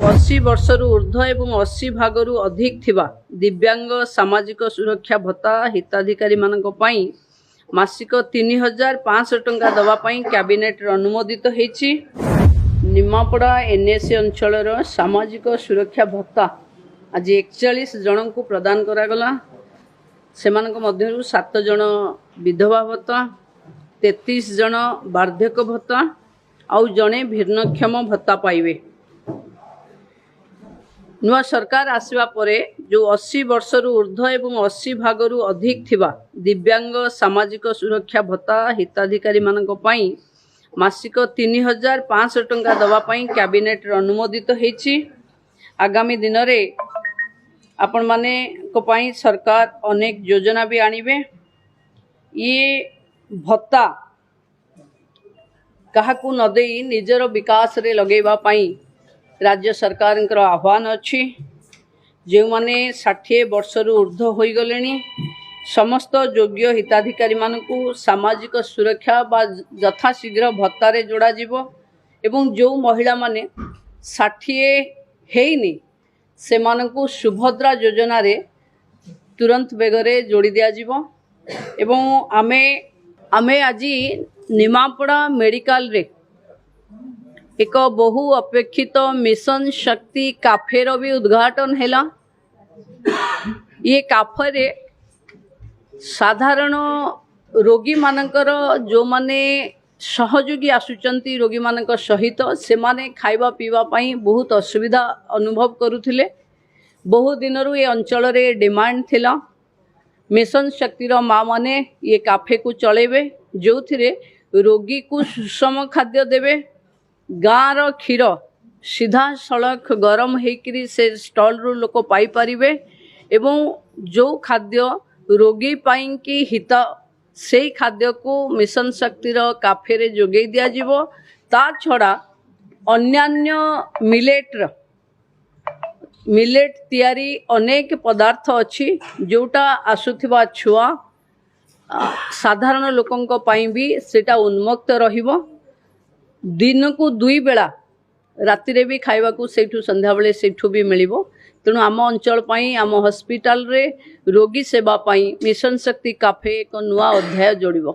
80 वर्षर ऊर्ध्व एवं 80 भागरु अधिक थिबा दिव्यांग सामाजिक सुरक्षा भत्ता हिताधिकारी मानक पई मासिक 3500 टंका दवा पई कैबिनेट अनुमोदित हेछि। निमापड़ा एनएसी अंचलर सामाजिक सुरक्षा भत्ता आज 41 जन को प्रदान करागला। सेमानक मध्यरु 7 जन विधवा भत्ता, 33 जन वार्धक्य भत्ता आउ जने भिन्नक्षम भत्ता पाइबे। नुआ सरकार आसवा परे जो 80 वर्षर ऊर्ध्व एवं 80 भागरु अधिक थिबा दिव्यांग सामाजिक सुरक्षा भत्ता हिताधिकारी मानक पई मासिक 3500 टंका दवा पई कैबिनेट अनुमोदित हेछि। आगामी दिन रे आपण माने को पई सरकार अनेक योजना भी आनिबे। ये भत्ता काहाकू न देई निजर विकास रे लगेबा पई राज्य सरकार आह्वान अच्छी। जो माने 60 वर्षर ऊर्ध्व हो गले समस्त योग्य हिताधिकारी मानकू सामाजिक सुरक्षा बा यथाशीघ्र भत्तारे जोड़ा जीवो एवं जो महिला माने 60 हेइनी से मानकू सुभद्रा योजना रे तुरंत बेगरे जोड़ी दिया जीवो। एवं आमे आज निमापड़ा मेडिकल रे एक बहु अपेक्षित मिशन शक्ति काफेर भी उद्घाटन हैला। ये काफे साधारण रोगी मानकर जो माने सहयोगी आसुचंती रोगी मानक सहित से माने खाइबा पीवा पाई बहुत असुविधा अनुभव करुथिले। बहु दिनरु ये अंचल रे डिमांड थिला। मिशन शक्तिर माँ माने ये काफे को चलेबे जो थिरे रोगी को सुषम खाद्य देवे। गाँव रो क्षीर सीधा सड़क गरम होकरी से स्टॉल रू लोक पाई परिबे एवं जो खाद्य रोगी पाई की हित से खाद्य को मिशन शक्तिर काफे रे जोगई दिया जीवो। ता छड़ा अन्यान्य मिलेट तैयारी अनेक पदार्थ अच्छी जोटा आसुथिबा छुआ साधारण लोकंक पाई भी सेटा उन्मुक्त रहिबो। दिन को 2 बेला राति रे भी खाइबा को सेठू संध्या बेले सेठू भी मिलिबो। तेणु आम अंचल पाई आम हॉस्पिटल रे रोगी सेवा पाई मिशन शक्ति काफे एक नुआ अध्याय जोड़िबो।